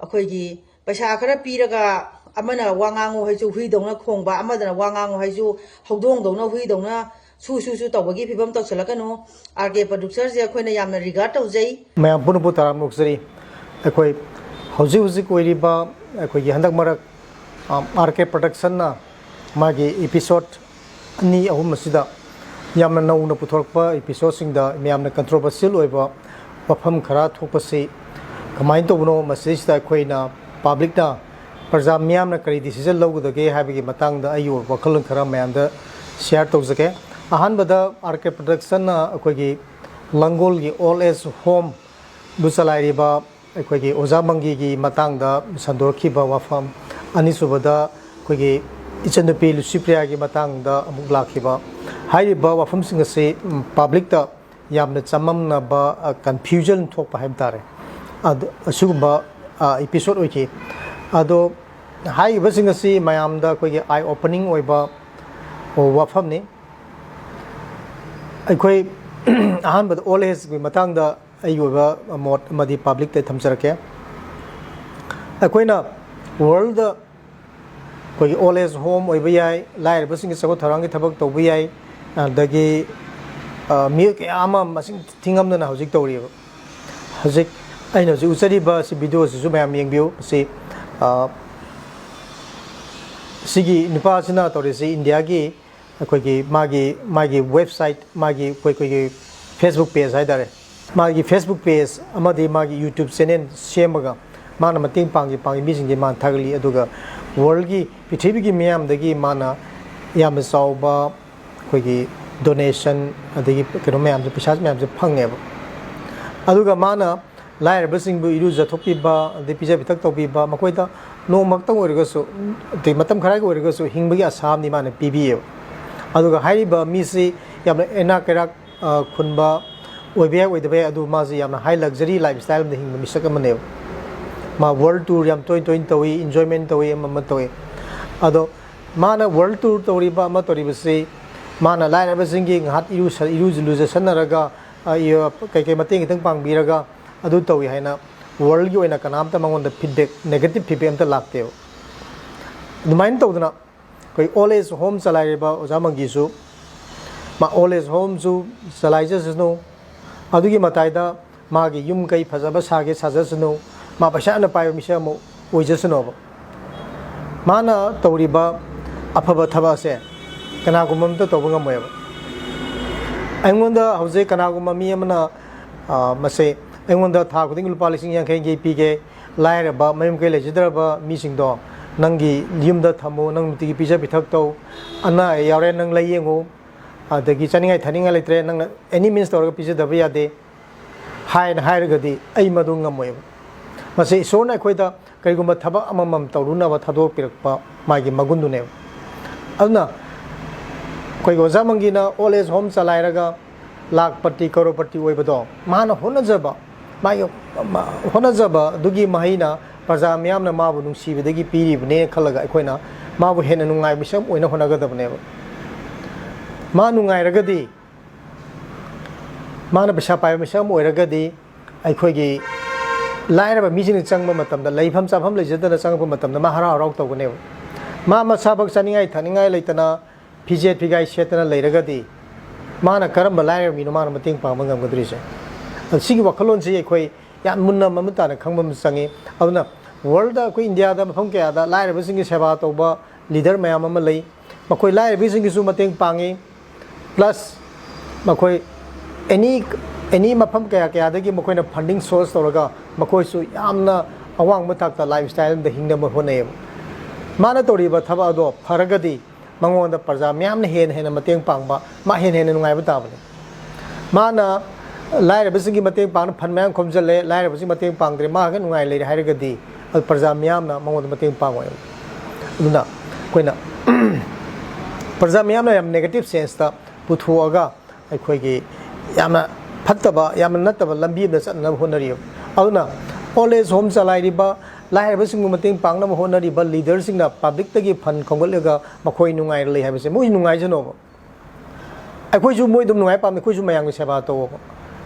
ꯑꯩꯈꯣꯏꯒꯤ ꯄꯩꯁꯥ ꯈꯔ ꯄꯤꯔꯒ ꯑꯃꯅ ꯋꯥ ꯉꯥꯡꯉꯨ ꯍꯥꯏꯁꯨ ꯍꯨꯏꯗꯧꯅ ꯈꯣꯡꯕ ꯑꯃꯗꯅ ꯋꯥ ꯉꯥꯡꯉꯨ ꯍꯥꯏꯁꯨ ꯍꯧꯗꯣꯡꯗꯧꯅ ꯍꯨꯏꯗꯧꯅ ꯁꯨ ꯇꯧꯕꯒꯤ ꯐꯤꯕꯝ ꯇꯧꯁꯜꯂꯛꯀꯅꯨ ꯑꯥꯔ ꯀꯦ ꯄ꯭ꯔꯗ꯭ꯌꯨꯁꯔꯁꯦ ꯑꯩꯈꯣꯏꯅ ꯌꯥꯝꯅ ꯔꯤꯒꯥꯔꯗ ꯇꯧꯖꯩ ꯃꯌꯥꯝ ꯄꯨꯟꯅ ꯇꯔꯥꯝ ꯅꯣꯛꯆꯔꯤ ꯑꯩꯈꯣꯏ ꯍꯧꯖꯤꯛ ꯑꯣꯏꯔꯤꯕ ꯑꯩꯈꯣꯏꯒꯤ ꯍꯟꯗꯛ ꯃꯔꯛ ꯑꯥꯔ ꯀꯦ ꯄ꯭ꯔꯗꯛꯁꯟꯅ ꯃꯥꯒꯤ ꯏꯄꯤꯁꯣꯗ 2-3 ꯑꯁꯤꯗ ꯌꯥꯝꯅ ꯅꯧꯅ ꯄꯨꯊꯣꯔꯛꯄ ꯏꯄꯤꯁꯣꯗꯁꯤꯡꯗ ꯌꯥꯝꯅ ꯀꯟꯇ꯭ꯔꯣꯚꯔꯁꯤꯌꯦꯜ ꯑꯣꯏꯕ ꯋꯥꯐꯝ ꯈꯔ ꯊꯣꯛꯄꯁꯤ ꯀꯃꯥꯏꯅ ꯇꯧꯕꯅꯣ ꯃꯁꯤꯗꯩꯁꯤꯗ ꯑꯩꯈꯣꯏꯅ ꯄꯕ꯭ꯂꯤꯛꯅ ꯄ꯭ꯔꯖꯥ ꯃꯤꯌꯥꯝꯅ ꯀꯔꯤ ꯗꯤꯁꯤꯖꯟ ꯂꯧꯒꯗꯒꯦ ꯍꯥꯏꯕꯒꯤ ꯃꯇꯥꯡꯗ ꯑꯩꯒꯤ ꯋꯥꯈꯜꯂꯣꯟ ꯈꯔ ꯃꯌꯥꯝꯗ ꯁꯤꯌꯔ ꯇꯧꯖꯒꯦ ꯑꯍꯥꯟꯕꯗ ꯑꯥꯔ ꯀꯦ ꯄ꯭ꯔꯗꯛꯁꯟꯅ ꯑꯩꯈꯣꯏꯒꯤ ꯂꯪꯒꯣꯜꯒꯤ ꯑꯣꯜ ꯑꯦꯖ ꯍꯣꯝ ꯕꯨ ꯆꯂꯥꯏꯔꯤꯕ ꯑꯩꯈꯣꯏꯒꯤ ꯑꯣꯖꯥ ꯃꯪꯒꯤꯒꯤ ꯃꯇꯥꯡꯗ ꯁꯟꯗꯣꯛꯈꯤꯕ ꯋꯥꯐꯝ ꯑꯅꯤꯁꯨꯕꯗ ꯑꯩꯈꯣꯏꯒꯤ ꯏꯆꯟꯅꯨꯄꯤ ꯂꯨꯁꯤꯄ꯭ꯔꯤꯌꯥꯒꯤ ꯃꯇꯥꯡꯗ ꯑꯃꯨꯛ ꯂꯥꯛꯈꯤꯕ ꯍꯥꯏꯔꯤꯕ ꯋꯥꯐꯝꯁꯤꯡ ꯑꯁꯤ ꯄꯕ꯭ꯂꯤꯛꯇ ꯌꯥꯝꯅ ꯆꯃꯝꯅꯕ ꯀꯟꯐ꯭ꯌꯨꯖꯟ ꯊꯣꯛꯄ ꯍꯥꯏꯕ ꯇꯥꯔꯦ ꯑꯁꯤꯒꯨꯝꯕ ꯏꯄꯤꯁꯣꯗ ꯑꯣꯏꯈꯤ ꯑꯗꯣ ꯍꯥꯏꯔꯤꯕꯁꯤꯡ ꯑꯁꯤ ꯃꯌꯥꯝꯗ ꯑꯩꯈꯣꯏꯒꯤ ꯑꯥꯏ ꯑꯣꯄꯅꯤꯡ ꯑꯣꯏꯕ ꯋꯥꯐꯝꯅꯤ ꯑꯩꯈꯣꯏ ꯑꯍꯥꯟꯕꯗ ꯑꯣꯜ ꯑꯦꯖꯒꯤ ꯃꯇꯥꯡꯗ ꯑꯩꯒꯤ ꯑꯣꯏꯕ ꯃꯣꯠ ꯑꯃꯗꯤ ꯄꯕ꯭ꯂꯤꯛꯇ ꯊꯝꯖꯔꯛꯀꯦ ꯑꯩꯈꯣꯏꯅ ꯋꯥꯔꯜꯗ ꯑꯩꯈꯣꯏꯒꯤ ꯑꯣꯜ ꯑꯦꯖ ꯍꯣꯝ ꯑꯣꯏꯕ ꯌꯥꯏ ꯂꯥꯏꯔꯕꯁꯤꯡꯒꯤ ꯆꯥꯎꯈꯠ ꯊꯧꯔꯥꯡꯒꯤ ꯊꯕꯛ ꯇꯧꯕ ꯌꯥꯏ ꯑꯗꯒꯤ ꯃꯤꯑꯣꯏ ꯀꯌా ꯑꯃ ꯃꯁꯤꯡ ꯊꯤꯉꯝꯗꯅ ꯍꯧꯖꯤꯛ ꯇꯧꯔꯤꯕ ꯍꯧꯖꯤꯛ ꯑꯩꯅ ꯍꯧꯖꯤꯛ ꯎꯠꯆꯔꯤꯕ ꯁꯤ ꯚꯤꯗꯤꯑꯣꯁꯤꯁꯨ ꯃꯌꯥꯝ ꯌꯦꯡꯕꯤꯌꯨ ꯃꯁꯤ ꯁꯤꯒꯤ ꯅꯨꯄꯥꯁꯤꯅ ꯇꯧꯔꯤꯁꯤ ꯏꯟꯗꯤꯌꯥꯒꯤ ꯑꯩꯈꯣꯏꯒꯤ ꯃꯥꯒꯤ ꯋꯦꯕꯁꯥꯏꯠ ꯃꯥꯒꯤ ꯑꯩꯈꯣꯏꯒꯤ ꯐꯦꯁꯕꯨꯛ ꯄꯦꯖ ꯍꯥꯏꯇꯥꯔꯦ ꯃꯥꯒꯤ ꯐꯦꯁꯕꯨꯛ ꯄꯦꯖ ꯑꯃꯗꯤ ꯃꯥꯒꯤ ꯌꯨꯇ꯭ꯌꯨꯕ ꯆꯦꯅꯦꯜ ꯁꯦꯝꯃꯒ ꯃꯥꯅ ꯃꯇꯦꯡ ꯄꯥꯡꯉꯤ ꯃꯤꯁꯤꯡꯁꯦ ꯃꯥꯅ ꯊꯥꯒꯠꯂꯤ ꯑꯗꯨꯒ ꯋꯥꯔꯜꯒꯤ ꯄ꯭ꯔꯤꯊꯤꯕꯤꯒꯤ ꯃꯤꯌꯥꯝꯗꯒꯤ ꯃꯥꯅ ꯌꯥꯝꯅ ꯆꯥꯎꯕ ꯑꯩꯈꯣꯏꯒꯤ ꯗꯣꯅꯦꯁꯟ ꯑꯗꯒꯤ ꯀꯩꯅꯣ ꯃꯌꯥꯝꯁꯦ ꯄꯩꯁꯥ ꯃꯌꯥꯝꯁꯦ ꯐꯪꯉꯦꯕ ꯑꯗꯨꯒ ꯃꯥꯅ ꯂꯥꯏꯔꯕꯁꯤꯡꯕꯨ ꯏꯔꯨꯖꯊꯣꯛꯄꯤꯕ ꯑꯗꯩ ꯄꯤꯖ ꯄꯤꯊꯛ ꯇꯧꯕꯤꯕ ꯃꯈꯣꯏꯗ ꯅꯣꯡꯃꯛꯇꯪ ꯑꯣꯏꯔꯒꯁꯨ ꯑꯗꯩ ꯃꯇꯝ ꯈꯔꯒꯤ ꯑꯣꯏꯔꯒꯁꯨ ꯍꯤꯡꯕꯒꯤ ꯑꯁꯥ ꯑꯃꯗꯤ ꯃꯥꯅ ꯄꯤꯕꯤꯌꯦꯕ ꯑꯗꯨꯒ ꯍꯥꯏꯔꯤꯕ ꯃꯤꯁꯤ ꯌꯥꯝꯅ ꯏꯅꯥꯛ ꯀꯩꯔꯥꯛ ꯈꯨꯟꯕ ꯑꯣꯏꯕ ꯌꯥꯏ ꯑꯣꯏꯗꯕ ꯌꯥꯏ ꯑꯗꯨ ꯃꯥꯁꯤ ꯌꯥꯝꯅ ꯍꯥꯏ ꯂꯛꯖꯔꯤ ꯂꯥꯏꯐ ꯁ꯭ꯇꯥꯏꯜ ꯑꯃꯗ ꯍꯤꯡꯕ ꯃꯤꯁꯛ ꯑꯃꯅꯦꯕ ꯃꯥ ꯋꯥꯔꯜ ꯇꯨꯔ ꯌꯥꯝ ꯇꯣꯏꯅ ꯇꯧꯏ ꯏꯟꯖꯣꯏꯃꯦꯟ ꯇꯧꯏ ꯑꯃ ꯇꯧꯏ ꯑꯗꯣ ꯃꯥꯅ ꯋꯥꯔꯜ ꯇꯨꯔ ꯇꯧꯔꯤꯕ ꯑꯃ ꯇꯧꯔꯤꯕꯁꯤ ꯃꯥꯅ ꯂꯥꯏꯔꯕꯁꯤꯡꯒꯤ ꯉꯥꯏꯍꯥꯛ ꯂꯨꯖꯁꯟꯅꯔꯒ ꯀꯩꯀꯩ ꯃꯇꯦꯡ ꯈꯤꯇꯪ ꯄꯥꯡꯕꯤꯔꯒ ꯑꯗꯨ ꯇꯧꯏ ꯍꯥꯏꯅ ꯋꯥꯔꯜꯒꯤ ꯑꯣꯏꯅ ꯀꯅꯥꯝꯇ ꯃꯉꯣꯟꯗ ꯐꯤꯗꯕꯦꯛ ꯅꯦꯒꯦꯇꯤꯚ ꯐꯤꯗꯕꯦꯛ ꯑꯝꯇ ꯂꯥꯛꯇꯦꯕ ꯑꯗꯨꯃꯥꯏꯅ ꯇꯧꯗꯅ ꯑꯩꯈꯣꯏ ꯑꯣꯜ ꯑꯦꯖ ꯍꯣꯝ ꯆꯂꯥꯏꯔꯤꯕ ꯑꯣꯖꯥ ꯃꯪꯒꯤꯁꯨ ꯃꯥ ꯑꯣꯜ ꯑꯦꯖ ꯍꯣꯝꯁꯨ ꯆꯂꯥꯏꯖꯁꯅꯨ ꯑꯗꯨꯒꯤ ꯃꯇꯥꯏꯗ ꯃꯥꯒꯤ ꯌꯨꯝ ꯀꯩ ꯐꯖꯕ ꯁꯥꯒꯦ ꯁꯥꯖꯁꯅꯨ ꯃꯥ ꯄꯩꯁꯥ ꯌꯥꯝꯅ ꯄꯥꯏꯕ ꯃꯤꯁꯛ ꯑꯃ ꯑꯣꯏꯖꯁꯅꯨꯕ ꯃꯥꯅ ꯇꯧꯔꯤꯕ ꯑꯐꯕ ꯊꯕꯛ ꯑꯁꯦ ꯀꯅꯥꯒꯨꯝꯕ ꯑꯝꯇ ꯇꯧꯕ ꯉꯝꯃꯣꯏꯕ ꯑꯩꯉꯣꯟꯗ ꯍꯧꯖꯤꯛ ꯀꯅꯥꯒꯨꯝꯕ ꯃꯤ ꯑꯃꯅ ꯃꯁꯦ ꯑꯩꯉꯣꯟꯗ ꯊꯥ ꯈꯨꯗꯤꯡꯒꯤ ꯂꯨꯄꯥ 50,000 ꯄꯤꯒꯦ ꯂꯥꯏꯔꯕ ꯃꯌꯨꯝ ꯀꯩ ꯂꯩꯖꯗ꯭ꯔꯕ ꯃꯤꯁꯤꯡꯗꯣ ꯅꯪꯒꯤ ꯌꯨꯝꯗ ꯊꯝꯃꯨ ꯅꯪ ꯅꯨꯡꯇꯤꯒꯤ ꯄꯤꯖ ꯄꯤꯊꯛ ꯇꯧ ꯑꯅꯥ ꯑꯌꯦꯛ ꯌꯥꯎꯔꯦ ꯅꯪ ꯂꯥꯏꯌꯦꯡꯉꯨ ꯑꯗꯒꯤ ꯆꯥꯅꯤꯡꯉꯥꯏ ꯊꯛꯅꯤꯡꯉꯥꯏ ꯂꯩꯇ꯭ꯔꯦ ꯅꯪꯅ ꯑꯦꯅꯤ ꯃꯤꯟꯁ ꯇꯧꯔꯒ ꯄꯤꯖꯗꯕ ꯌꯥꯗꯦ ꯍꯥꯏꯔꯒꯗꯤ ꯑꯩ ꯃꯗꯨ ꯉꯝꯃꯣꯏꯕ ꯃꯁꯤ ꯏꯁꯣꯔꯅ ꯑꯩꯈꯣꯏꯗ ꯀꯔꯤꯒꯨꯝꯕ ꯊꯕꯛ ꯑꯃꯃꯝ ꯇꯧꯔꯨꯅꯕ ꯊꯥꯗꯣꯛꯄꯤꯔꯛꯄ ꯃꯥꯒꯤ ꯃꯒꯨꯟꯗꯨꯅꯦꯕ ꯑꯗꯨꯅ ꯑꯩꯈꯣꯏꯒꯤ ꯑꯣꯖꯥ ꯃꯪꯒꯤꯅ ꯑꯣꯜ ꯑꯦꯖ ꯍꯣꯝ ꯆꯂꯥꯏꯔꯒ ꯂꯥꯛꯄꯇꯤ ꯀꯔꯣꯔꯄꯇꯤ ꯑꯣꯏꯕꯗꯣ ꯃꯥꯅ ꯍꯣꯠꯅꯖꯕ ꯃꯥꯒꯤ ꯍꯣꯠꯅꯖꯕ ꯑꯗꯨꯒꯤ ꯃꯍꯩꯅ ꯄ꯭ꯔꯖꯥ ꯃꯤꯌꯥꯝꯅ ꯃꯥꯕꯨ ꯅꯨꯡꯁꯤꯕꯗꯒꯤ ꯄꯤꯔꯤꯕꯅꯦ ꯈꯜꯂꯒ ꯑꯩꯈꯣꯏꯅ ꯃꯥꯕꯨ ꯍꯦꯟꯅ ꯅꯨꯡꯉꯥꯏꯕ ꯃꯤꯁꯛ ꯑꯣꯏꯅ ꯍꯣꯠꯅꯒꯗꯕꯅꯦꯕ ꯃꯥ ꯅꯨꯡꯉꯥꯏꯔꯒꯗꯤ ꯃꯥꯅ ꯄꯩꯁꯥ ꯄꯥꯏꯕ ꯃꯤꯁꯛ ꯑꯃ ꯑꯣꯏꯔꯒꯗꯤ ꯑꯩꯈꯣꯏꯒꯤ ꯂꯥꯏꯔꯕ ꯃꯤꯁꯤꯡꯅ ꯆꯪꯕ ꯃꯇꯝꯗ ꯂꯩꯐꯝ ꯆꯥꯐꯝ ꯂꯩꯖꯗꯅ ꯆꯪꯉꯛꯄ ꯃꯇꯝꯗ ꯃꯥ ꯍꯔꯥꯎ ꯍꯔꯥꯎ ꯇꯧꯒꯅꯦꯕ ꯃꯥ ꯃꯁꯥꯐꯛ ꯆꯥꯅꯤꯡꯉꯥꯏ ꯊꯛꯅꯤꯡꯉꯥꯏ ꯂꯩꯇꯅ ꯐꯤꯖꯦꯠ ꯐꯤꯒꯥꯏ ꯁꯦꯠꯇꯅ ꯂꯩꯔꯒꯗꯤ ꯃꯥꯅ ꯀꯔꯝꯕ ꯂꯥꯏꯔꯕ ꯃꯤꯅꯣ ꯃꯥꯅ ꯃꯇꯦꯡ ꯄꯥꯡꯕ ꯉꯝꯒꯗ꯭ꯔꯤꯁꯦ ꯁꯤꯒꯤ ꯋꯥꯈꯜꯂꯣꯟꯁꯤ ꯑꯩꯈꯣꯏ ꯌꯥꯝ ꯃꯨꯟꯅ ꯃꯃꯨꯠ ꯇꯥꯅ ꯈꯪꯕ ꯑꯃ ꯆꯪꯉꯤ ꯑꯗꯨꯅ ꯋꯥꯔꯜꯗ ꯑꯩꯈꯣꯏ ꯏꯟꯗꯤꯌꯥꯗ ꯃꯐꯝ ꯀꯌꯥꯗ ꯂꯥꯏꯔꯕꯁꯤꯡꯒꯤ ꯁꯦꯕꯥ ꯇꯧꯕ ꯂꯤꯗꯔ ꯃꯌꯥꯝ ꯑꯃ ꯂꯩ ꯃꯈꯣꯏ ꯂꯥꯏꯔꯕꯁꯤꯡꯒꯤꯁꯨ ꯃꯇꯦꯡ ꯄꯥꯡꯉꯤ ꯄ꯭ꯂꯁ ꯃꯈꯣꯏ ꯑꯦꯅꯤ ꯃꯐꯝ ꯀꯌꯥꯗꯒꯤ ꯃꯈꯣꯏꯅ ꯐꯟꯗꯤꯡ ꯁꯣꯔꯁ ꯇꯧꯔꯒ ꯃꯈꯣꯏꯁꯨ ꯌꯥꯝꯅ ꯑꯋꯥꯡꯕ ꯊꯥꯛꯇ ꯂꯥꯏꯐ ꯁ꯭ꯇꯥꯏꯜ ꯑꯃꯗ ꯍꯤꯡꯅꯕ ꯍꯣꯠꯅꯩꯌꯦꯕ ꯃꯥꯅ ꯇꯧꯔꯤꯕ ꯊꯕꯛ ꯑꯗꯣ ꯐꯔꯒꯗꯤ ꯃꯉꯣꯟꯗ ꯄ꯭ꯔꯖꯥ ꯃꯌꯥꯝꯅ ꯍꯦꯟꯅ ꯃꯇꯦꯡ ꯄꯥꯡꯕ ꯃꯥ ꯍꯦꯟꯅ ꯅꯨꯡꯉꯥꯏꯕ ꯇꯥꯕꯅꯤ ꯃꯥꯅ ꯂꯥꯏꯔꯕꯁꯤꯡꯒꯤ ꯃꯇꯦꯡ ꯄꯥꯡꯅ ꯐꯟ ꯃꯌꯥꯝ ꯈꯣꯝꯖꯤꯜꯂꯦ ꯂꯥꯏꯔꯕꯁꯤꯡ ꯃꯇꯦꯡ ꯄꯥꯡꯗ꯭ꯔꯦ ꯃꯥ ꯈꯛ ꯅꯨꯡꯉꯥꯏ ꯂꯩꯔꯦ ꯍꯥꯏꯔꯒꯗꯤ ꯄ꯭ꯔꯖꯥ ꯃꯤꯌꯥꯝꯅ ꯃꯉꯣꯟꯗ ꯃꯇꯦꯡ ꯄꯥꯡꯉꯣꯏꯕ ꯑꯗꯨꯅ ꯑꯩꯈꯣꯏꯅ ꯄ꯭ꯔꯖꯥ ꯃꯤꯌꯥꯝꯅ ꯌꯥꯝ ꯅꯦꯒꯦꯇꯤꯚ ꯁꯦꯟꯁꯇ ꯄꯨꯊꯣꯛꯑꯒ ꯑꯩꯈꯣꯏꯒꯤ ꯌꯥꯝꯅ ꯐꯠꯇꯕ ꯌꯥꯝꯅ ꯅꯠꯇꯕ ꯂꯝꯕꯤ ꯑꯃꯗ ꯆꯠꯅꯕ ꯍꯣꯠꯅꯔꯤꯕ ꯑꯗꯨꯅ ꯑꯣꯜ ꯑꯦꯖ ꯍꯣꯝ ꯆꯂꯥꯏꯔꯤꯕ ꯂꯥꯏꯔꯕꯁꯤꯡꯕꯨ ꯃꯇꯦꯡ ꯄꯥꯡꯅꯕ ꯍꯣꯠꯅꯔꯤꯕ ꯂꯤꯗꯔꯁꯤꯡꯅ ꯄꯥꯕ꯭ꯂꯤꯛꯇꯒꯤ ꯐꯟ ꯈꯣꯝꯒꯠꯂꯒ ꯃꯈꯣꯏ ꯅꯨꯡꯉꯥꯏꯅ ꯂꯩ ꯍꯥꯏꯕꯁꯦ ꯃꯣꯏꯁꯨ ꯅꯨꯡꯉꯥꯏꯖꯅꯣꯕ ꯑꯩꯈꯣꯏꯁꯨ ꯃꯣꯏ ꯑꯗꯨꯝ ꯅꯨꯡꯉꯥꯏ ꯄꯥꯝꯃꯤ ꯑꯩꯈꯣꯏꯁꯨ ꯃꯌꯥꯝꯒꯤ ꯁꯦꯕꯥ ꯇꯧꯕ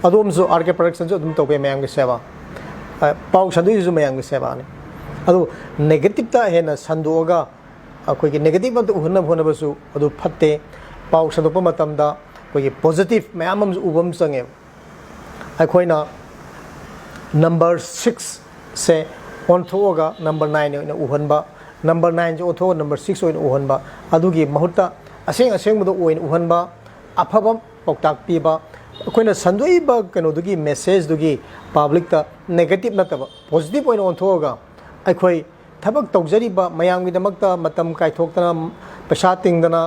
ꯑꯗꯣꯝꯁꯨ ꯑꯥꯔ ꯀꯦ ꯄ꯭ꯔꯗꯛꯁꯟꯁꯨ ꯑꯗꯨꯝ ꯇꯧꯕ ꯃꯌꯥꯝꯒꯤ ꯁꯦꯕꯥ ꯄꯥꯎ ꯁꯟꯗꯣꯛꯏꯁꯤꯁꯨ ꯃꯌꯥꯝꯒꯤ ꯁꯦꯕꯥꯅꯤ ꯑꯗꯨ ꯅꯦꯒꯦꯇꯤꯞꯇ ꯍꯦꯟꯅ ꯁꯟꯗꯣꯛꯑꯒ ꯑꯩꯈꯣꯏꯒꯤ ꯅꯦꯒꯦꯇꯤꯞ ꯑꯝꯇ ꯎꯍꯟꯅꯕ ꯍꯣꯠꯅꯕꯁꯨ ꯑꯗꯨ ꯐꯠꯇꯦ ꯄꯥꯎ ꯁꯟꯗꯣꯛꯄ ꯃꯇꯝꯗ ꯑꯩꯈꯣꯏꯒꯤ ꯄꯣꯖꯤꯇꯤꯚ ꯃꯌꯥꯝ ꯑꯃꯁꯨ ꯎꯕ ꯑꯃ ꯆꯪꯉꯦꯕ ꯑꯩꯈꯣꯏꯅ ꯅꯝꯕꯔ 6ꯁꯦ ꯑꯣꯟꯊꯣꯛꯑꯒ ꯅꯝꯕꯔ 9 ꯑꯣꯏꯅ ꯎꯍꯟꯕ ꯅꯝꯕꯔ 9ꯁꯦ ꯑꯣꯟꯊꯣꯛꯑꯒ ꯅꯝꯕꯔ 6 ꯑꯣꯏꯅ ꯎꯍꯟꯕ ꯑꯗꯨꯒꯤ ꯃꯍꯨꯠꯇ ꯑꯁꯦꯡꯕꯗ ꯑꯣꯏꯅ ꯎꯍꯟꯕ ꯑꯐꯕ ꯄꯥꯎꯇꯥꯛ ꯄꯤꯕ ꯑꯩꯈꯣꯏꯅ ꯁꯟꯗꯣꯛꯏꯕ ꯀꯩꯅꯣꯗꯨꯒꯤ ꯃꯦꯁꯦꯖꯗꯨꯒꯤ ꯄꯥꯕ꯭ꯂꯤꯛꯇ ꯅꯦꯒꯦꯇꯤꯚ ꯅꯠꯇꯕ ꯄꯣꯖꯤꯇꯤꯚ ꯑꯣꯏꯅ ꯑꯣꯟꯊꯣꯛꯑꯒ ꯑꯩꯈꯣꯏ ꯊꯕꯛ ꯇꯧꯖꯔꯤꯕ ꯃꯌꯥꯝꯒꯤꯗꯃꯛꯇ ꯃꯇꯝ ꯀꯥꯏꯊꯣꯛꯇꯅ ꯄꯩꯁꯥ ꯇꯤꯡꯗꯅ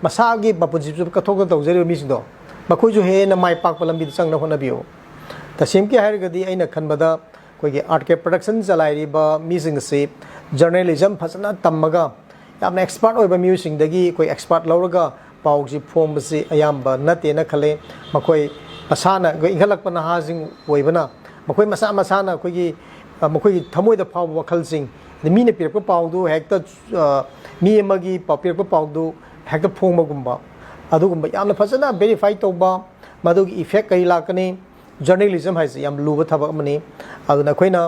ꯃꯁꯥꯒꯤ ꯃꯄꯨꯟꯁꯤꯁꯨ ꯀꯠꯊꯣꯛꯇꯅ ꯇꯧꯖꯔꯤꯕ ꯃꯤꯁꯤꯡꯗꯣ ꯃꯈꯣꯏꯁꯨ ꯍꯦꯟꯅ ꯃꯥꯏ ꯄꯥꯛꯄ ꯂꯝꯕꯤꯗ ꯆꯪꯅ ꯍꯣꯠꯅꯕꯤꯌꯨ तसेमकी हारगदी ऐना खनबदा कोई आर्ट के प्रोडक्शन चलाइरिबा मीसिंग से जर्नलिज्म फसना तम्मगा याम एक्सपर्ट ओइबा म्यूसिंगदगी कोई एक्सपर्ट लौरगा पाउजी फोमबसे अयाम्बा नतेना खले मखोई मसाना इंखलकपा नहाजिंग ओइबना मखोई मसा मसाना कोई मखोई थमोइदा फाव वखलसिंग मीने पिरपा पाउदु हेक्ता मी अमगी पापिरपा पाउदु हेक्ता फोमगुम्बा अदुगुम्बा यामना फसना वेरीफाई तौबा मदुगी इफेक्ट कई लाकनी जर्नलिज्म है याम लूब थबक मनी अदुना खोइना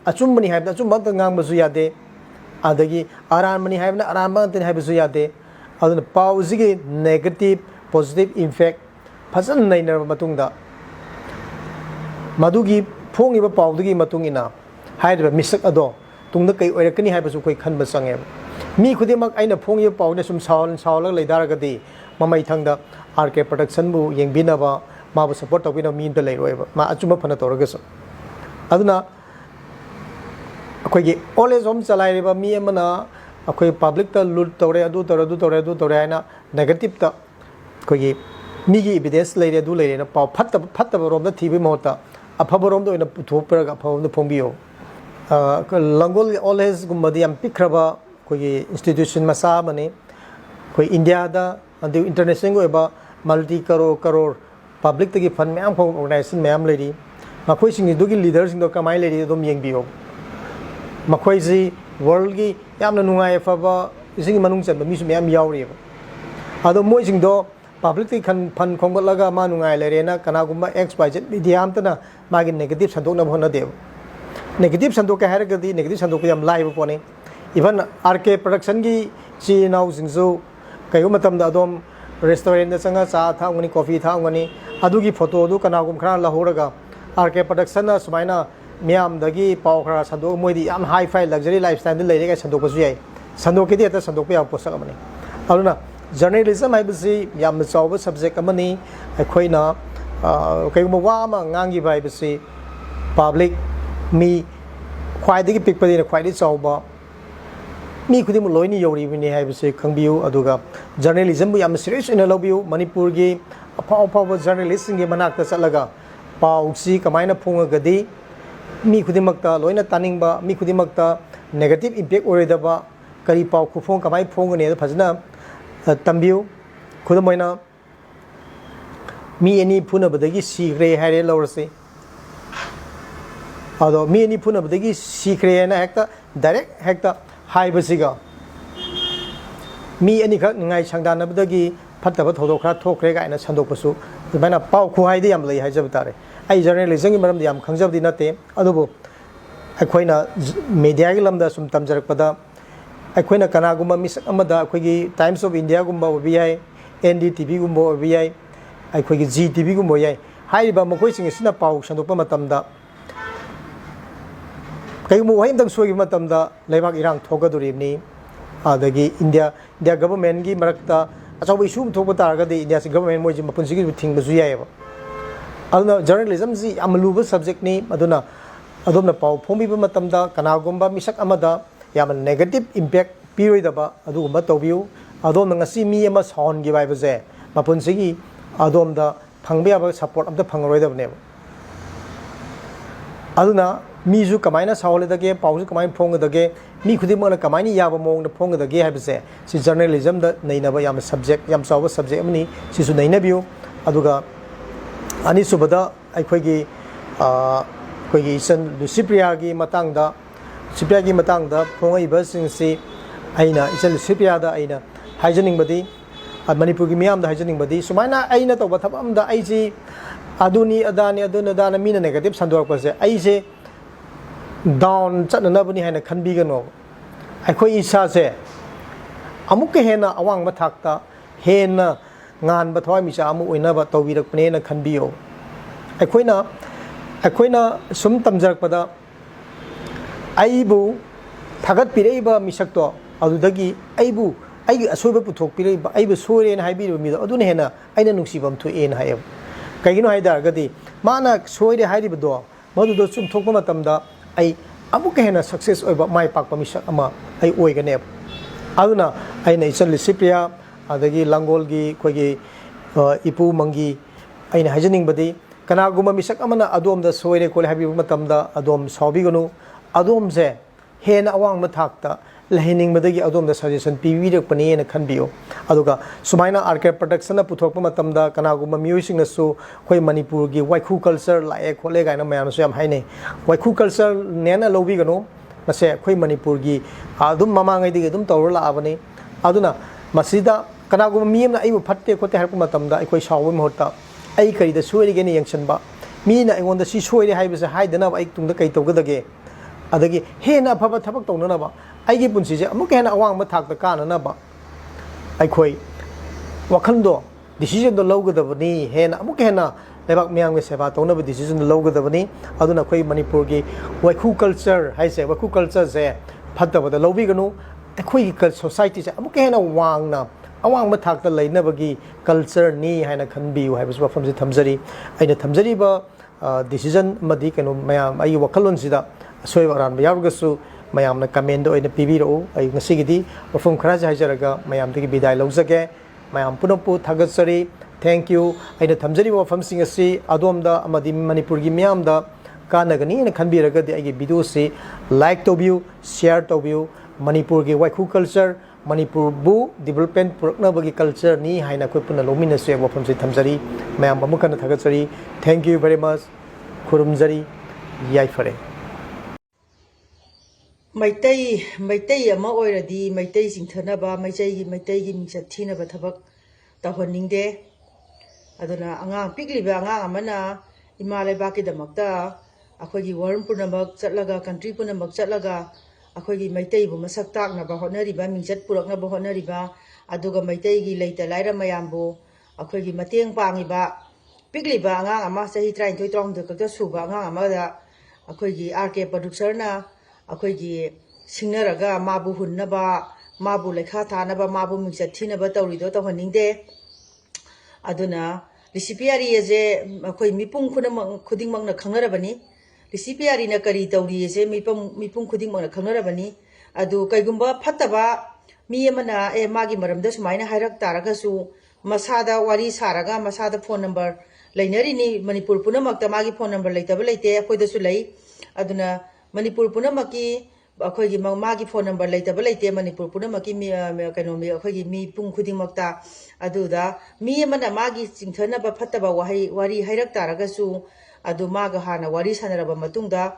अचुम्बनी हाइबना अचुम्बत ngangbसु यादे अदगी आरानमनी हाइबना आरानबतन हाइबसु यादे अदुना पाउजिगी नेगेटिव पॉजिटिव इफेक्ट फसन नैनर मतुंगदा मदुगी फोंगिबा पाउदगी मतुंगिना हाइरबा मिसक अदो तुंगदा कई ओइरकनी हाइबसु कोई खनबा संगे मी खुदिमक आइना फोंगिबा पाउने सुम सावल लेदारगदी ममै थंगदा आरके प्रोडक्शन बु येंबिनबा माबु सपोर्ट तौबिना मी इंत लेरोयबा मा अचुम फना तौरगसु अदुना अखोइगी ओलेज होम चलाइरिबा मी अमना अखोइ पब्लिक ता लूट तौरे अदु तौरे हाइना नेगेटिव ता अखोइगी मीगी एविडेंस लेरे अदु लेरेना पाउ फत्तब रोमदा थीबि महता अफब रोमदा ओइना पुथोपरगा अफबदा फोंबियो लंगोल ओलेज गुम्बदी याम पिखरबा अखोइगी इंस्टीट्यूशन मसा बने अखोइ इंडिया दा अदु इंटरनेशनल ओइबा मल्टी करोड़ पब्लिक तकी फंड मैम ऑर्गेनाइजेशन मैम लेरी मखोइसिंगदुगी लीडरसिंगदो कमाई लेरी अदुम येंबियो मखोइजी वर्ल्ड की यामना नुंगाय फबा इसिंग मनुंग चनबा मिसु मैम यावरिबा अदो मोइसिंगदो पब्लिक तकी फंड खोंगलगा मा नुंगाय लेरेना कनागुम्बा एक्स वाई जेड मीडिया आमतना मागी नेगेटिव संदोकना होनदेब नेगेटिव संदोक हारगदी नेगेटिव संदोक याम लाइव पोने इवन आरके प्रोडक्शन की चीनाउ सिंगसु कयो मतमदा अदोम रेस्टोरेंट चंगा चा थांगनी कॉफी थांगनी अदुगी फोटो अदु कनागुम खरा लहोरगा आरके प्रोडक्शन सुमाइना मियामदगी पाव खरा संदो मोइदी याम हाई फाई लग्जरी लाइफस्टाइल दे लेरेगा संदोकसु याय संदोकेदी अता संदोकपा या पोसक अमनी अदुना जर्नलिज्म हाइबसी याम चावब सब्जेक्ट अमनी अखोइना कयगुम वा अमा ngangi बाइबसी पब्लिक मी ख्वाइदगी पिकपदीना ख्वाइदगी चावबा मी खुदिम लोइनी यौरीबिनी हाइबसे खंबियु अदुगा जर्नलिज्म बु याम सीरियस इन लबियु मणिपुर की अफाव जर्नलिस्ट सिंगे मनाक्ता चलगा पाउसी कमाइना फोंगगदी मी खुदिमक्ता लोइना तानिंगबा मी खुदिमक्ता नेगेटिव इंपैक्ट ओरेदबा करी पाउ खुफोंग कमाइ फोंगने फजना तंबियु खुदमोइना मी एनी फुनबदगी सीग्रे हाइरे लौरसे अदो मी एनी फुनबदगी सीग्रे ना हेक्ता डायरेक्ट हेक्ता हाइबसिगा मी अनिखक निंगाई संदानबदगी फत्तब थोदो खरा थोखरे गायना संदोकपसु दुबाइना पाउ खुहाइदे याम लई हाइजब तारे आई जर्नलिज्म की मरम याम खंगजबदी नते अदुबो अखोइना मीडिया की lambda sum तमजरकपदा अखोइना कनागुम्बा मिसक अमदा अखोइगी times of India गुम्बा ओबियाई एनडीटीवी गुम्बा ओबियाई अखोइगी जीटीवी गुम्बा याई हाइबा मखोइसिंग सिना पाउ संदोकपा मतमदा कईगुम वहीमतंग सोगी मतमदा लेबाक इरांग थोगदुरिबनी आदगी इंडिया गवर्नमेंट की मरक्ता अचौब इशू थोप तारगदी इंडिया से गवर्नमेंट मोइजि मपुंसिगी थिंगबसु यायबा अदुना जर्नलिज्म जी याम लुबा सब्जेक्ट नि अदुना अदोमना पाउ फोंबिबा मतमदा कनागुम्बा मिसक अमदा याम नेगेटिव इंपैक्ट पिरोइदबा अदुगुम्बा तौबियु अदोमना ngasi मी अमा साउंड गी बाइबजे मपुंसिगी अदोमदा फंगबे याबा सपोर्ट अमता फंगरोइदबनेबा अदुना मीजु कमाइना सावलेदगे पाउजु कमाइन फोंगदगे मी खुदिमना कमाइनी याबा मोंगदा फोंगदगे हाइबसे सि जर्नलिज्म द नैनबा याम सब्जेक्ट याम चाव सब्जेक्ट अमनी सिसु नैनबियु अदुगा अनि सुबदा अखोइगी अखोइगी सन लिसिप्रिया की मतंगदा फोंगइबसिंगसि आइना इसन लिसिप्रिया दा आइना हाइजनिंगबदी मणिपुर की मियाम दा हाइजनिंगबदी सुमाइना आइना तौबा थबमदा आइजी अदुनी अदानी मीना नेगेटिव संदोरपसे आइसे down chatnabani haina khanbigano akhoi isa se amuk hena awang mathakta hena ngan ba thoi mi cha amu oina ba tawbirak pane na khanbiyo akoina sum tamjarak pada aibu thagat pireba misakto adudagi aibu aigi asoiba puthok pireba aibu soire na haibiru mi aduna hena aina nungsibam thu en hayab kaigino haidar gadi mana soire hairibdo madudo sum thokpa matamda ai amuk hena success oiba mai pakpa misak ama ai oigane aduna aina isan Licypriya adagi langolgi koigi ipu mangi aina hajaning badi kanaguma misak amana adom da soire kole habibu matamda adom sobigonu adom je hena awang mathakta lehining madagi adom da suggestion piwirak pane na khanbiyo aduga sumaina arke production na puthokpa matamda kanaguma music na su koi manipur gi waikhu culture lae khole gaina mayam su yam haine waikhu culture nena lobiganu mase koi manipur gi adum mamangai digi adum tawra la abani aduna masida kanaguma miyam na aibu phatte khote harpa matamda koi sawu mohta ai kari da soire ge ne yangshanba mi na ingon da si soire haibase haidana ai tungda kai tawgadage adagi hena phaba thabak tawna ba aigi punsi je amuk hena awang ma thak ta kana na ba ai khoi wakhando decision do lawgadabani hena amuk hena lebak myang me seba tawna ba decision do lawgadabani aduna khoi manipur gi waikhu culture haise waikhu culture je phatta ba da lawbi ganu khoi gi society je amuk hena wang na awang ma thak ta leina bagi culture ni haina khanbi u haibas wafam se thamjari aina thamjari ba decision madi kanu mayam ai wakhalon sida soi waran ba yawgasu mayam na comment do ina pibiro ai ngasigidi wafam khara haijaraga mayam tigi bidai lawjage mayam punopu thagatsari thank you aina thamjari wafam sing asi adomda amadi manipur gi myam da kanagani na khanbiraga di ai video se like to view share to view manipur gi waikhu culture manipur bu development purakna bagi culture ni haina koi puna lomina se wafam se thamjari mayam bamukana thagatsari thank you very much khurumjari yai fare maitai ama oiradi maitai singthanaba maitai gi mingchat thinaba thabak tahoningde aduna angang pikliba angang amana imalai baki damakta akhogi worm punamak chatlaga country punamak chatlaga akhogi maitai bu masak takna ba honariba mingchat purakna ba honariba aduga maitai gi leita laira mayambu akhogi mateng pangiba pikliba angang ama sahi 33 ka suba angang ama da akhogi RK producer na akhoigi singnaraga mabu hunnaba mabu lekha thanaba mabu mingchat thinaba tawrido tawhaningde aduna Licypriya je akhoi mipung khudingmang na khangarabani Licypriya na kari tawri je mipung khudingmang na khangarabani adu kaigumba phattaba mi amana magi maramda sumaina hairak taraga su masada wari saraga masada phone number lainari ni manipur punamakta magi phone number laitaba laite akhoi da su lai aduna manipur punamaki akhoi gi magi phone number laitaba laite manipur punamaki mi kaino mi akhoi gi mi pung khudingmakta aduda mi amana magi chingthana ba phattaba wari hairak taraga su adu maga hana wari sanaraba matungda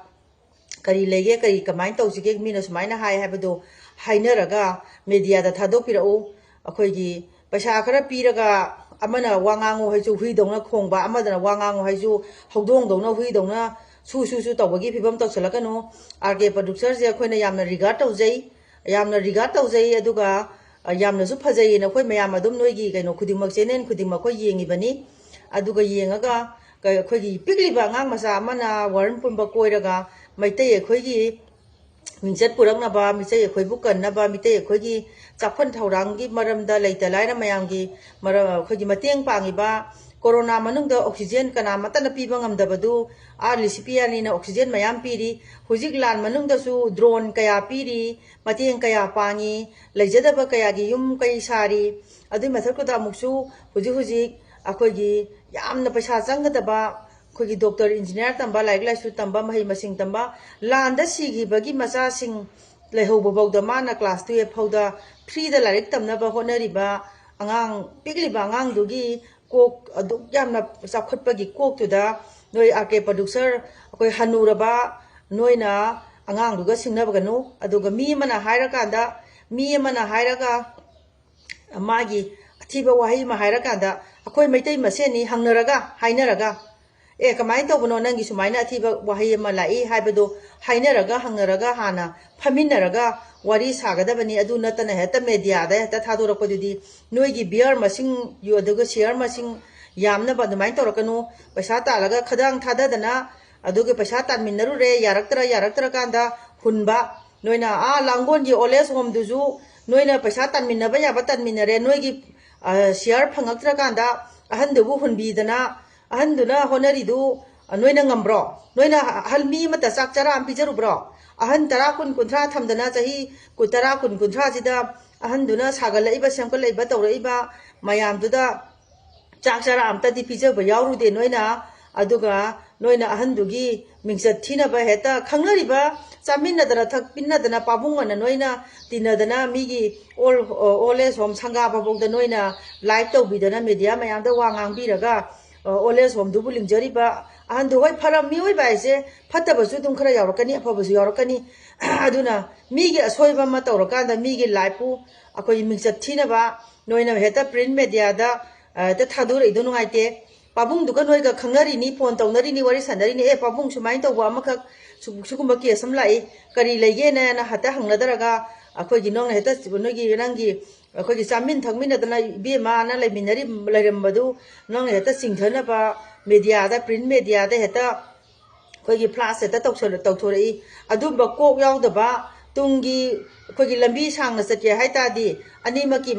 kari lege kari kamain tawsige mina sumaina hai habado hainaraga media da thadopirau akhoi gi paisa khara piraga amana wangango haisu huidongna khongba amadana wangango haisu howdongdongna huidongna su tawbagi phibam tawsalakanu RK producer je akhoi na yamna regard tawjai aduga yamna su phajai na khoi mayam adum noigi kaino khudingmak chenen khudingmak khoi yengi bani aduga yengaga khoi gi pikliba ngang masa amana warn pumba koiraga maitai khoi gi mingchat purakna ba michai khoi bukan na ba mitai khoi gi chaphan thaurangi maramda leita laira mayam gi mara khoi gi mateng pangi ba corona manungda oxygen kana matana piba ngamdabadu Licypriya ni na oxygen mayam piri hujik lan manungda su drone kaya piri mateng kaya pangi leijadaba kaya gi yum kai sari adu mathakota muksu hujik akhoi gi yamna paisa changadaba khoi gi doctor engineer tamba like su tamba mahi masing tamba landa sigi bagi macha sing lehobo bawda mana class 12 phawda free da larik tamna ba honariba angang pikliba angang dugi kok aduk yamna sapkhatpagi kok tuda noi RK producer akoi hanuraba noina angang duga singnabaganu aduga mi mana hairaka magi athiba wahi ma hairaka akoi maitai maseni hangnaraga hainaraga कमाइन तौबनो नंगी सुमाइना अथीब वहाई अमा लाई हाइबदो हाइनरगा हंगरगा हाना फमिनरगा वारी सागदबनी अदु नतना हेता मीडियादा हेता थादोरकपदुदी नोइगी beer मसिंग यो अदुगा share मसिंग यामना बदमाइन तौरकनु पैसा तालगा खदांग थाददना अदुगे पैसा तानमिनरुरे यारक्तरा कांदा हुनबा नोइना लांगोन जी ओलेस होम दुजु नोइना पैसा तानमिनबा याबा तानमिनरे नोइगी शेयर फंगक्तरा कांदा अहनदुबु हुनबीदना अहनदुना होनरिदु नोइना ngambro नोइना हलमी मता चाक चरा आम पिजरुब्रो अहन तरा कुन कुंथ्रा थमदना चाही कुतरा कुन कुंथ्रा जिदा अहनदुना सागलइबा सेमकलइबा तौरइबा मयामदुदा चाक चरा आम तदि पिजब यावरुदे नोइना अदुगा नोइना अहनदुगी मिंगजत थिनबा हेता खंगनरिबा चामिनदना थकपिनदना पाबुंगना नोइना तिनदना मिगी ओलेज होम संगा बाबोगदा नोइना लाइव तौबिदना मीडिया मयामदा वांगांगबिरगा ओलेज होम दुबु लिंजरिबा अहनदु होय फरम मिओय बाइसे फत्तबसु दुम खरा यावरकनी अफबसु यावरकनी अदुना मिगी असोयबा मा तौरकांदा मिगी लाइवपु अखोय मिंगजत थिनबा नोइना हेता प्रिंट मीडियादा ता थादुरइदु नुगाइते पाबुंग दुगा नोइगा खंगनरिनी फोन तौनरिनी वारी सनरिनी पाबुंग सुमाइन तौबा अमखक सुकुंबा केस अम लाई करी लेगेना ना हता हंगनदरगा अखोयगी नोंग हेता नोइगी नंगी अखोयगी चामिन थंगमिनदना बेमा ना लेमिनरी लेरमबदु नोंग हेता सिंगथनबा मीडियादा प्रिंट मीडियादा हेता अखोयगी फ्लाश हेता तौथोरई अदुबा कोक यावदबा तुंगी अखोयगी लंबी सांगना चके हाइतादी अनिमकी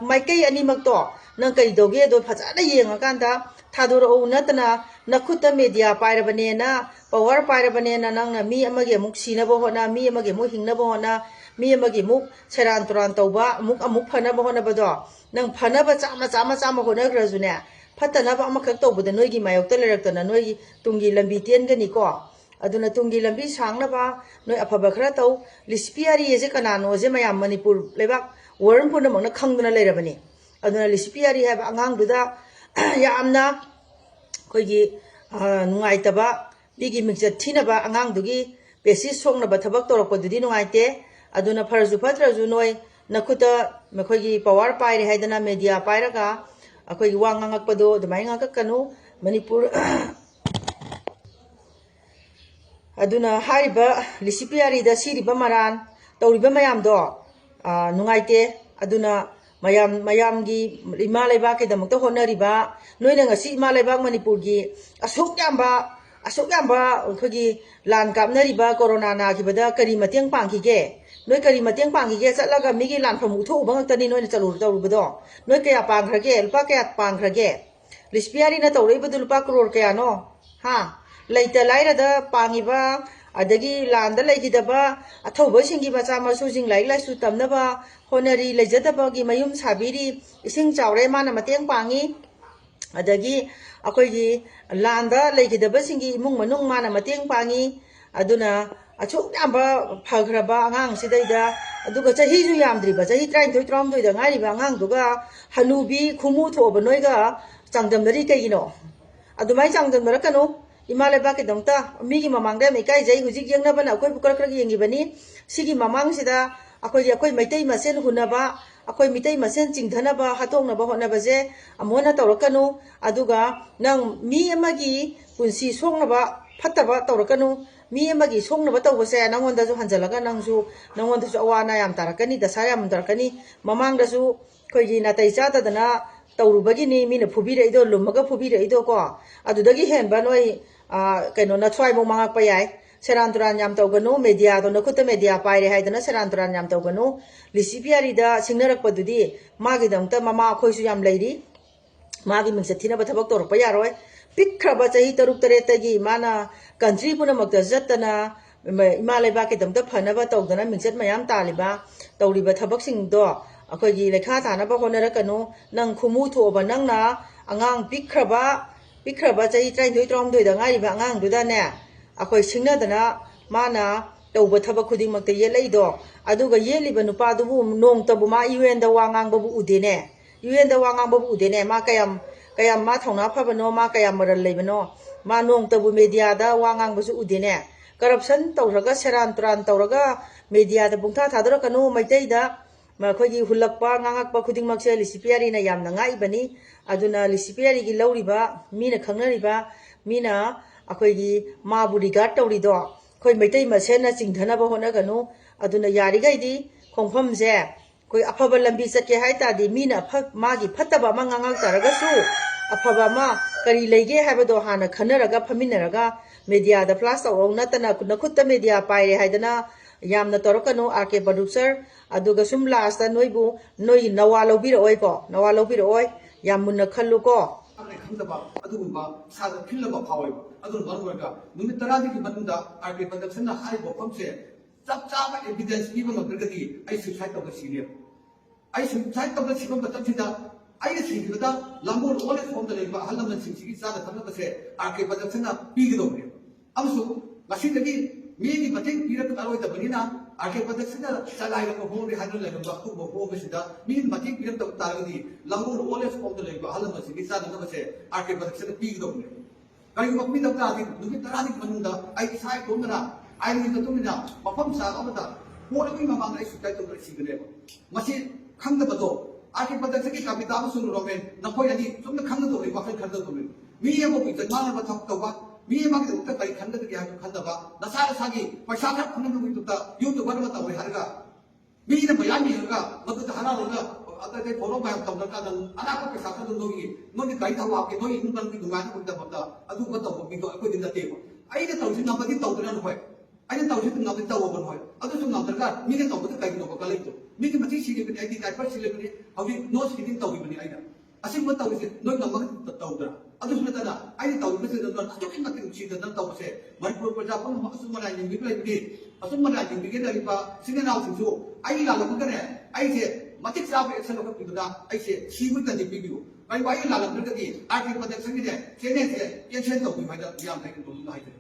माइकई अनिमकतो नंग कई दोगे दो फजाना येंगाकांदा थादोरओ नतना नखुत मीडिया पाइरबनेना पावर पाइरबनेना नंगना मी अमगे मुक सीनबो होना मी अमगे मुक हिंगनबो होना मी अमगे मुक सेरान तुरान तौबा अमुक फनबो होनबदो नंग फनबा चामा होनग्रजुने फतनबा अमखक तौबदा नोइगी मायोक्ता लेरक्तना नोइगी तुंगी लंबी तेनगनिको अदुना तुंगी लंबी सांगनबा नोइ अफबा खरा तौ लिसिपियारी एजे कनानो जे मयाम मणिपुर लेबाक वरन पुनमंगना खंगदना लेरबनी अदुना लिसिपियारी हैबा अंगांगदुदा यामना अखोयगी नुंगाइतबा बिगी मिंगजत थिनबा अंगांगदुगी पेसिस सोंगनबा थबक तौरकपदुदी नुंगाइते अदुना फरजु फत्रजु नोइ नखुता मखोयगी पावर पाइरे हाइदना मीडिया पाइरगा अखोयगी वा nganगakpado दुमाइ ngangakkanu मणिपुर अदुना हारिबा लिसिपियारीदा सिरिबा मरान तौरिबा मयामदो नुंगाइते अदुना मयामगी इमा लेबाकेदमक्ता होनरिबा नोइना ngasi इमा लेबाक मणिपुरगी असुक यामबा अखोयगी लान कापनरिबा कोरोना नाखिबदा करी मतेंग पांखिगे नोइ करी मतेंग पांखिगे चलगा मिगी लानफम उथोबा ngakतनी नोइना तौरुबदो नोइ कया पांखरगे लुपा कया पांखरगे लिसिपियारीना तौरइबदु लुपा करोड़ कयानो हा लैता लाइरदा पांगिबा अदगी लांदा लेगिदबा अथौबसिंगी मचा मसुजिंग लाइक लाइसु तमनबा होनरी लेजदबगी मयुम साबिरी इसिंग चावरे माना मतेंग पांगी अदगी अखोयगी लांदा लेगिदबसिंगी इमुंग मनुंग माना मतेंग पांगी अदुना अचुक यामबा फग्रबा अंगांग सिदैदा अदुगा चहीजु यामद्रिबा चही 33 33 दा ngairiba angang duga hanubi khumu thoba noiga changdamdari kaigino adumai changdamdara kanu इमालेबा के दंगता मीगी ममांगदे मेकाई जई हुजिक यंगनबना अखोय बुकर खरग यंगिबनी सिगी ममांगसिदा अखोय मैतै मसेन हुनबा अखोय मितै मसेन चिंगधनबा हातोंगनबा होनबजे अमोना तौरकनु अदुगा नंग मी अमगी पुंसी सोंगनबा फत्तबा तौरकनु मी अमगी सोंगनबा तौबसे नंगोंदजु हंजलगा नंगोंदजु अवाना याम तारकनी दसा याम तारकनी ममांगदजु खोयगी नातै चातदना तौरुबगिनी मीना फुबिरइदो लुमगा फुबिरइदो को अदुदगी हेनबा नोय कनो नथ्वाइबो मांगकपा याय सेरान तुरान याम तौगनु मीडिया दो नखुत मीडिया पाइरे हाइदना सेरान तुरान याम तौगनु लिसिपियारीदा सिंगनरकपदुदी मागी दंगता ममा खोइसु याम लैरी मागी मिंगसथिना बथबक तोरपा यारोय पिखरबा चही 3 तगी माना कंट्री पुनमक्ता जत्तना इमा लेबाके दंगता फनबा तौदना मिंगसत मयाम तालिबा तौरिबा थबकसिंगदो अखोयगी लेखा तानबा होनरकनु नंग खुमु थोबा नंगना अंगांग पिखरबा चही 33 33 दा ngairiba angang dudane अखोय सिंगनदना माना तौबा थबक खुदिंगमक्ता येलैदो अदुगा येलिबा नुपादुबु नोंगतबु मा यूएन दा वांगांगबु उदेने मा कयम मा थौना फबनो मा कयम मरल लेबनो मा नोंगतबु मीडिया दा वांगांगबसु उदेने करप्शन तौरगा सेरान तुरान तौरगा मीडिया दा बुंथा थादरकनु मैतैदा मखोयगी हुलक्पा ngangakkpa khudingmakse लिसिपियारीना यामना ngaibani aduna लिसिपियारीगी लौरिबा Meena खंगनरिबा มีนะอคอยกีมาบุริการตอริดอคอยไม่ได้มาเช่นนะจิงธนาบหนะกันนู้อดุนยาริกายดีคงพมเจคอยอภบลัมบิสเกให้ตาดีมีนะพักมากีพัตตบะมังงังตาระกสู้อภบะมาการีเลเกให้บดอหานะขนระกพมินระกมีเดียเดพลาสต์องนัตนะคุณคุตตมีเดียไปให้ดนะยามนะตอรกันนู้อาร์เคโปรดิวเซอร์อดูกสุมลาสตันนวยบูนวยนวาโลบิโรอยปอนวาโลบิโรอยยามมุนนักขลุก็อะไรคำตอบಅದು ಸಾಧ ಫಿಲ್ಲಬ ಭಾವೈ ಅದು ಬರುವಾಗ ನಿಮಿತ್ತ ತರಾದಿಗೆ ಬಂದ ಆರ್ಕೆ ಬಂದಕ್ಷಣ ಹಾರಿ ಬೋಫಂಸೆ ಚಪ್ಚಾಪ ಎವಿಡೆನ್ಸ್ ಪೀವ ನಗರಗದಿ ಐ ಸುಸೈಡ್ ತಗ ಸೀರಿಯಸ್ ಐ ಸುಸೈಡ್ ತಗ ಸಿಗೋ ಮತಂಸಿದ ಐ ಸಿಗಿದ ಲಂಬೋರ್ ಓಲೆ ಫೋಮ್ದಲ್ಲಿ ಹಲ್ಲಮನ್ ಸಿಂಗಿಗೆ ಸಾಧ ತನ್ನಬಸೆ ಆರ್ಕೆ ಬಂದಕ್ಷಣ ಪೀಗಿದೋಗ್ರಿ ಅಮಸು ಮಸೀದಗಿ ಮೀಗಿ ಮತೆಂಗ್ ಪೀರಕ ತರೋಯ್ತಬನಿನ ಆರ್ಕೆ ಬಂದಕ್ಷಣ ಸಲಾಯಿರಕ ಹೋಗಿ ಹಲ್ಲಲ್ಲ ಬಕ್ಕು ಹೋಗಸಿದ ಮೀನ್ ಮತೆಂಗ್ ಪೀರಕ ತಾರಗದಿ ಲಂಬೋರ್ ಓಲೆ ಫೋಮ್ದಲ್ಲಿ ಹಲ್ಲಮನ್ ಸಿಂಗಿಗೆ ಸಾಧ ತನ್ನಬಸೆ ಆರ್ಕೆ ಬಂದಕ್ಷಣ ಪೀಗಿದೋಗ್ರಿ ಕೈಗೆ ಮೀದ ತಾದಿ ನುಗಿ ತರಾದಿ ಬಂದ ಐ ಸಾಯ್ ತೊಂದರ ಐ ನಿಂದ ತುಮಿನ ಮಫಂ ಸಾಗಮದ ಹೋರಗಿ ಮಮಾಂಗ ಐ ಸುತ್ತೈ ತೊಂದರ ಸಿಗನೆ ಮಸಿ ಖಂಗಬದೋ ಆರ್ಕೆ ಬಂದಕ್ಷಣ ಕವಿತಾ ಅಮಸುರು ರೋಮೆನ್ ನಪೋಯ್ ಅದಿ ಸುಮ್ಮನೆ ಖಂಗದೋರಿ ವಫೈ ಖಂಗದೋರಿ ಮೀಯಮ ಬಿತ ಮಾನವ ತಕ್ತವ ಮೀಯಮಾಗಿ ಉತ್ತ ಕೈ ಖಂಗದಗೆ ಹಾಕಿ ಖಂದವ ನಸಾರ ಸಾಗಿ ಪೈಸಾಖ ಖಂಗದ ಬಿತ್ತ ಯೂಟ್ಯೂಬ್ ಬರಮ ತವರಿ ಹರಗ ಮೀನ ಬಯಾನಿ ಹರಗ ಮಗದ ಹರಾರೋಗ ಅದೇ ಫಾಲೋ ಬ್ಯಾಕ್ ತಮ್ಮಕ ಅನಾಕ ಪೈಸಾಖ ದಂದೋಗಿ ನೋಡಿ ಕೈ ತವ ಹಾಕಿ ನೋಡಿ ಇನ್ನು ಬಂದು ದುಮಾನ ಬಿದ್ದ ಬತ್ತ ಅದು ಗೊತ್ತವ ಬಿಗೋ ಅಕೋದಿಂದ ತೇವ ಐದ ತೌಸಿ ನಮ್ಮದಿ ತೌದನ ಹೋಯ್ ಐದ ತೌಸಿ ನಮ್ಮದಿ ತವಬನ್ ಹೋಯ್ ಅದು ಸುಮ್ಮ ನಮ್ಮದಕ ಮೀನ ತವದ ಕೈ ನೋಕ ಕಲೈತು ಮೀನ ಮತಿ ಸಿಲಿಬನಿ ಐದಿ ಟೈಪರ್ ಸಿಲಿಬನಿ ಹೌದಿ ನೋಸ್ ಕಿದಿನ್ ತವಿಬನಿ ಐದ ಅಸಿಂಗ ತವಿಸಿ ನೋಡಿ ನಮ್ಮದ ತೌದ್ರ ಅದು ಸುಮ್ಮತನ ಐದಿ ತೌಸಿ ದಂದ ಅದಕ್ಕೆ ಮತ್ತೆ ಸಿದ ತವಸೆ ಮಣಿಪುರ ಪ್ರಜಾಪನ ಅಸುಮನ ನಿಂಗಿ ಲೈಬಿಡಿ ಅಸುಮನ ನಿಂಗಿ ಲೈಬ ಸಿಂಗನಾವ್ ಸಿಸು ಐ ಲಾಲಮಕನೆ ಐಸೆ ಮತಿಕ್ ಸಾಬ ಎಕ್ಸನ್ ಹೋಗಿದ್ದ ಐಸೆ ಸಿಗುತ್ತದೆ ಬಿಬಿಯು ಕೈ ವಾಯಿ ಲಾಲಮಕದಿ ಆರ್ಟಿಕ್ ಪದಕ ಸಂಗಿದೆ ಸೇನೆಸೆ ಯಶನ್ ತೌಬಿ ಮೈದ ಯಾಮ್ ತೈಕ ತೌದು ಹಾಯ್ದೆ